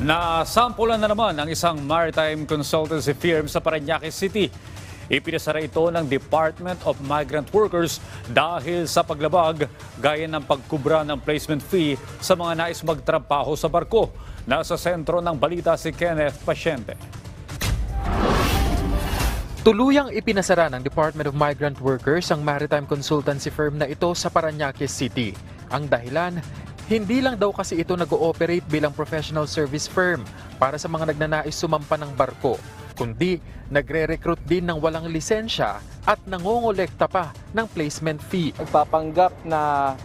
Nasampulan na naman ang isang maritime consultancy firm sa Parañaque City. Ipinasara ito ng Department of Migrant Workers dahil sa paglabag gaya ng pagkubra ng placement fee sa mga nais magtrabaho sa barko. Nasa sentro ng balita si Kenneth Pasyente. Tuluyang ipinasara ng Department of Migrant Workers ang maritime consultancy firm na ito sa Parañaque City. Ang dahilan, hindi lang daw kasi ito nag-ooperate bilang professional service firm para sa mga nagnanais sumampa ng barko, kundi nagre-recruit din ng walang lisensya at nangongolekta pa ng placement fee. Nagpapanggap na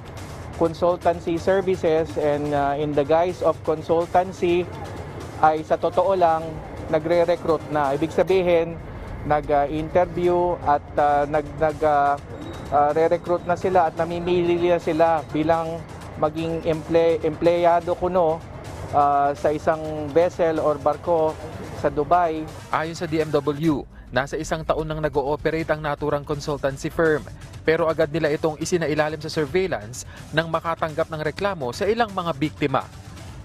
consultancy services and in the guise of consultancy ay sa totoo lang nagre-recruit na. Ibig sabihin, nag-interview at re-recruit na sila at namimili na sila bilang maging empleyado kuno sa isang vessel or barko sa Dubai. Ayon sa DMW, nasa isang taon nang nag-ooperate ang naturang consultancy firm. Pero agad nila itong isinailalim sa surveillance nang makatanggap ng reklamo sa ilang mga biktima.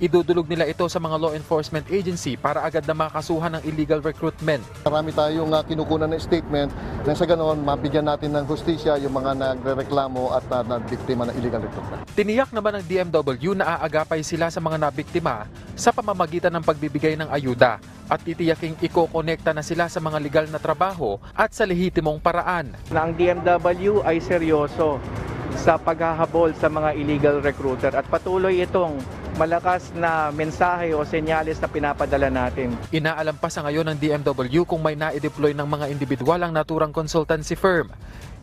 Idudulog nila ito sa mga law enforcement agency para agad na makasuhan ng illegal recruitment. Marami tayong kinukunan ng statement nang sa ganoon mabigyan natin ng hustisya yung mga nagrereklamo at nabiktima ng illegal recruitment. Tiniyak naman ng DMW na aagapay sila sa mga nabiktima sa pamamagitan ng pagbibigay ng ayuda at titiyaking ikokonekta na sila sa mga legal na trabaho at sa lehitimong paraan. Na ang DMW ay seryoso sa paghahabol sa mga illegal recruiter at patuloy itong malakas na mensahe o senyales na pinapadala natin. Inaalam pa sa ngayon ng DMW kung may na-deploy ng mga individual ang naturang consultancy firm.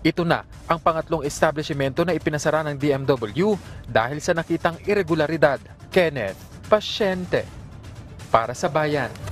Ito na ang pangatlong establishmento na ipinasara ng DMW dahil sa nakitang irregularidad. Kenneth Pasyente, para sa Bayan.